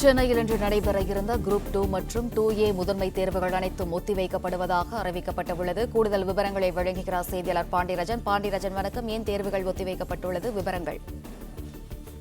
சென்னையில் இன்று நடைபெற இருந்த குரூப் 2 மற்றும் 2A முதன்மை தேர்வுகள் அனைத்தும் ஒத்திவைக்கப்படுவதாக அறிவிக்கப்பட்டுள்ளது. கூடுதல் விவரங்களை வழங்குகிறார் செய்தியாளர் பாண்டியராஜன். பாண்டியராஜன், வணக்கம். ஏன் தேர்வுகள் ஒத்திவைக்கப்பட்டுள்ளது? விவரங்கள்.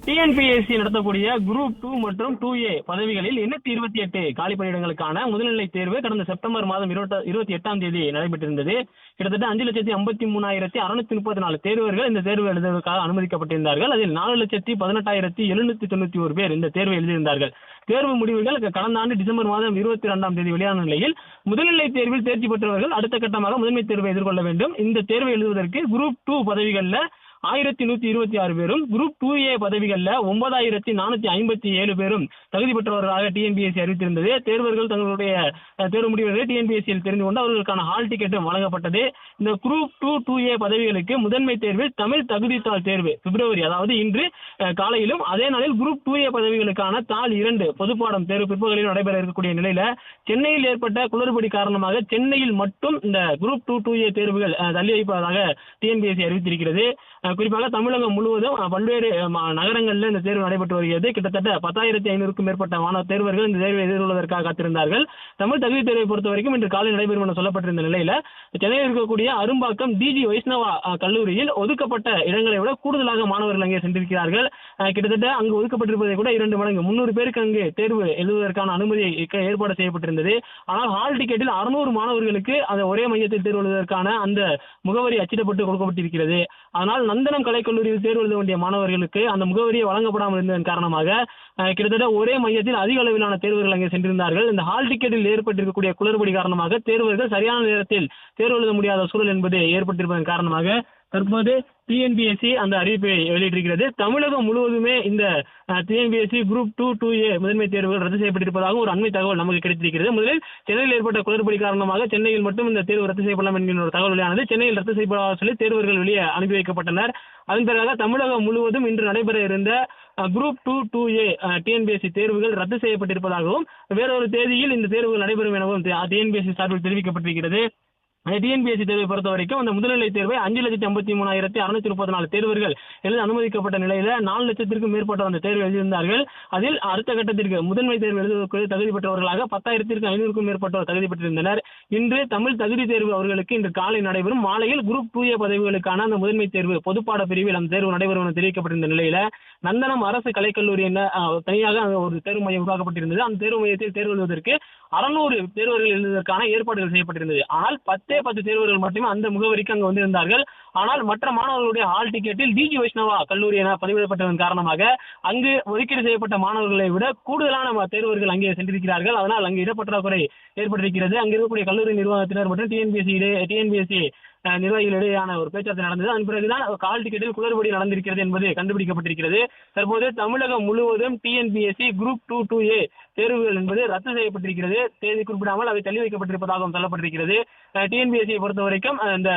டிஎன்பிஎஸ்சி நடத்தக்கூடிய குரூப் 2 மற்றும் 2A பதவிகளில் 828 காலி பணியிடங்களுக்கான முதல்நிலை தேர்வு கடந்த செப்டம்பர் மாதம் 28ஆம் தேதி நடைபெற்றிருந்தது. கிட்டத்தட்ட 5,53,634 தேர்வர்கள் இந்த தேர்வு எழுதுவதற்காக அனுமதிக்கப்பட்டிருந்தார்கள். அதில் 4,18,791 பேர் இந்த தேர்வை எழுதியிருந்தார்கள். தேர்வு முடிவுகள் கடந்த ஆண்டு டிசம்பர் மாதம் 22ஆம் தேதி வெளியான நிலையில் முதல்நிலை தேர்வில் தேர்ச்சி பெற்றவர்கள் அடுத்த கட்டமாக முதன்மை தேர்வை எதிர்கொள்ள வேண்டும். இந்த தேர்வை எழுதுவதற்கு குரூப் 2 பதவிகளில் 1126 பேரும், குரூப் 2A பதவிகளில் 9457 பேரும் தகுதி பெற்றவர்களாக டிஎன்பிஎஸ்சி அறிவித்திருந்தது. தேர்வர்கள் தங்களுடைய தேர்வு முடிவுகளை டிஎன்பிஎஸ்சியில் தெரிந்து கொண்டு அவர்களுக்கான ஹால் டிக்கெட்டும் வழங்கப்பட்டது. இந்த குரூப் 2, 2A பதவிகளுக்கு முதன்மை தேர்வில் தமிழ் தகுதித்தாள் தேர்வு பிப்ரவரி, அதாவது இன்று காலையிலும், அதே நாளில் குரூப் 2A பதவிகளுக்கான தாள் 2 பொதுப்பாடம் தேர்வு பிற்பகலில் நடைபெற இருக்கக்கூடிய நிலையில சென்னையில் ஏற்பட்ட குளறுபடி காரணமாக சென்னையில் மட்டும் இந்த குரூப் 2, 2A தேர்வுகள் தள்ளி வைப்பதாக டிஎன்பிஎஸ்சி அறிவித்திருக்கிறது. குறிப்பாக தமிழகம் முழுவதும் பல்வேறு நகரங்களில் இந்த தேர்வு நடைபெற்று வருகிறது. கிட்டத்தட்ட 10,500க்கும் மேற்பட்ட மாணவ தேர்வர்கள் இந்த தேர்வை எதிர்கொள்வதற்காக காத்திருந்தார்கள். தமிழ் தகுதி தேர்வை பொறுத்த வரைக்கும் இன்று காலை நடைபெறும் என சொல்லப்பட்டிருந்த நிலையில சென்னையில் இருக்கக்கூடிய அரும்பாக்கம் டிஜி வைஷ்ணவா கல்லூரியில் ஒதுக்கப்பட்ட இடங்களை விட கூடுதலாக மாணவர்கள் அங்கே சென்றிருக்கிறார்கள். கிட்டத்தட்ட அங்கு ஒதுக்கப்பட்டிருப்பதை கூட 2 மடங்கு 300 பேருக்கு அங்கு தேர்வு எழுதுவதற்கான அனுமதி ஏற்பாடு செய்யப்பட்டிருந்தது. ஆனால் ஹால் டிக்கெட்டில் 600 மாணவர்களுக்கு அந்த ஒரே மையத்தில் தேர்வு எழுதுவதற்கான அந்த முகவரி அச்சிடப்பட்டு கொடுக்கப்பட்டிருக்கிறது. அதனால் நந்தனம் கலைக்கல்லூரியில் தேர்வு எழுத வேண்டிய மாணவர்களுக்கு அந்த முகவரியை வழங்கப்படாமல் இருந்ததன் காரணமாக கிட்டத்தட்ட ஒரே மையத்தில் அதிக அளவிலான தேர்வர்கள் அங்கே சென்றிருந்தார்கள். இந்த ஹால் டிக்கெட்டில் ஏற்பட்டிருக்கக்கூடிய குளறுபடி காரணமாக தேர்வர்கள் சரியான நேரத்தில் தேர்வு எழுத முடியாத சூழல் என்பது ஏற்பட்டிருப்பதன் காரணமாக தற்போது டிஎன்பிஎஸ்சி அந்த அறிவிப்பை வெளியிட்டிருக்கிறது. தமிழகம் முழுவதுமே இந்த டிஎன்பிஎஸ்சி குரூப் 2, 2A முதன்மை தேர்வுகள் ரத்து செய்யப்பட்டிருப்பதாக ஒரு அண்மை தகவல் நமக்கு கிடைத்திருக்கிறது. முதலில் சென்னையில் ஏற்பட்ட குளறுபடி காரணமாக சென்னையில் மட்டும் இந்த தேர்வு ரத்து செய்யப்படலாம் என்கிற ஒரு தகவல் வெளியானது. சென்னையில் ரத்து செய்யப்படாத சொல்லி தேர்வர்கள் வெளியே அனுப்பி வைக்கப்பட்டனர். அதன் பிறகு தமிழகம் முழுவதும் இன்று நடைபெற இருந்த குரூப் 2, 2A டிஎன்பிஎஸ்சி தேர்வுகள் ரத்து செய்யப்பட்டிருப்பதாகவும் வேறொரு தேதியில் இந்த தேர்வுகள் நடைபெறும் எனவும் டிஎன்பிஎஸ்சி சார்பில் தெரிவிக்கப்பட்டிருக்கிறது. டிஎன்பிஎஸ்சி தேர்வை பொறுத்த வரைக்கும் அந்த முதல்நிலை தேர்வை 5,53,634 தேர்வர்கள் எழுத அனுமதிக்கப்பட்ட நிலையில 4 லட்சத்திற்கும் மேற்பட்டோர் அந்த தேர்வு எழுதியிருந்தார்கள். அதில் அடுத்த கட்டத்திற்கு முதன்மை தேர்வு எழுதுவதற்கு தகுதி பெற்றவர்களாக 10,500க்கும் மேற்பட்டோர் தகுதி பெற்றிருந்தனர். இன்று தமிழ் தகுதி தேர்வு அவர்களுக்கு இன்று காலை நடைபெறும். மாலையில் குரூப் 2A பதவிகளுக்கான அந்த முதன்மை தேர்வு பொதுப்பாட பிரிவில் அந்த தேர்வு நடைபெறும் என தெரிவிக்கப்பட்டிருந்த நிலையில நந்தனம் அரசு கலைக்கல்லூரி என தனியாக ஒரு தேர்வு மையம் உருவாக்கப்பட்டிருந்தது. அந்த தேர்வு மையத்தில் தேர்வு எழுதுவதற்கு 600 தேர்வர்கள் எழுதுவதற்கான ஏற்பாடுகள் செய்யப்பட்டிருந்தது. ஆனால் 10 தேர்வர்கள் மட்டுமே அந்த முகவரிக்கு அங்கு வந்திருந்தார்கள். ஆனால் மற்ற மாணவர்களுடைய ஹால் டிக்கெட்டில் டிஜி வைஷ்ணவா கல்லூரி என பதிவிடப்பட்டதன் காரணமாக அங்கு ஒதுக்கீடு செய்யப்பட்ட மாணவர்களை விட கூடுதலான தேர்வர்கள் அங்கே சென்றிருக்கிறார்கள். அதனால் அங்கு இடப்பற்றாக்குறை ஏற்பட்டிருக்கிறது. அங்கு இருக்கக்கூடிய கல்லூரி நிர்வாகத்தினர் மற்றும் டிஎன்பிஎஸ்சி நிர்வாகிகளிடையான ஒரு பேச்சுவார்த்தை நடந்தது. அதன் பிறகுதான் ஹால் டிக்கெட்டில் குளறுபடி நடந்திருக்கிறது என்பது கண்டுபிடிக்கப்பட்டிருக்கிறது. தற்போது தமிழகம் முழுவதும் டிஎன்பிஎஸ்சி குரூப் 2, 2A தேர்வுகள் என்பது ரத்து செய்யப்பட்டிருக்கிறது. தேதி குறிப்பிடாமல் அவை தள்ளி வைக்கப்பட்டிருப்பதாகவும் சொல்லப்பட்டிருக்கிறது. டிஎன்பிஎஸ்சியை பொறுத்த வரைக்கும் இந்த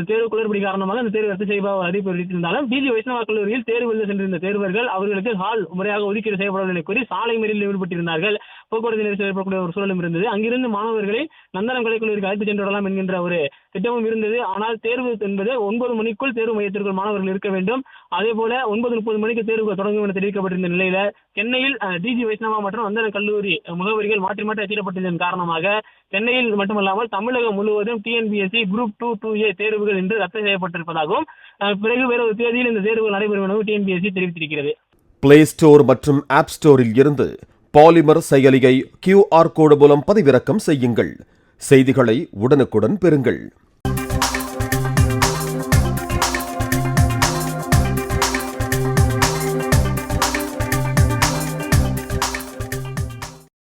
தேர்வு குளறுபடி காரணமாக அந்த தேர்வு ரத்து செய்வதாக அறிவிப்பு வெளியிட்டிருந்தாலும் டிஜி வைஷ்ணவா கல்லூரியில் தேர்வு எழுத சென்றிருந்த தேர்வர்கள் அவர்களுக்கு ஹால் முறையாக ஒதுக்கீடு செய்யப்படவில்லை கூறி சாலை மறியலில் ஈடுபட்டிருந்தார்கள். போக்குவரத்து நெரிசல் ஏற்படக்கூடிய ஒரு சூழலும் இருந்தது. அங்கிருந்து மாணவர்களை நந்தனம் கலைக்கல்லூரிக்கு அழைத்து சென்று விடலாம் என்கின்ற ஒரு திட்டமும் இருந்தது. ஆனால் தேர்வு என்பது 9 மணிக்குள் தேர்வு மையத்திற்குள் மாணவர்கள் இருக்க வேண்டும். அதே போல 9:30 மணிக்கு தேர்வு தொடங்கும் என தெரிவிக்கப்பட்டிருந்த நிலையில சென்னையில் டிஜி வைஷ்ணவா மற்றும் நந்தனம் கல்லூரி முகவரிகள் மாற்றி மாற்றி அச்சிடப்பட்டதன் காரணமாக சென்னையில் மட்டுமல்லாமல் தமிழகம் முழுவதும் டிஎன்பிஎஸ்சி குரூப் 2, 2A தேர்வுகள் இன்று ரத்து செய்யப்பட்டிருப்பதாகவும் பிறகு வேறொரு தேதியில் இந்த தேர்வுகள் நடைபெறும் எனவும் டிஎன்பிஎஸ்சி தெரிவித்திருக்கிறது. பிளே ஸ்டோர் மற்றும் ஆப் ஸ்டோரில் இருந்து பாலிமர் செயலியை QR கோடு மூலம் பதிவிறக்கம் செய்யுங்கள். செய்திகளை உடனுக்குடன் பெறுங்கள்.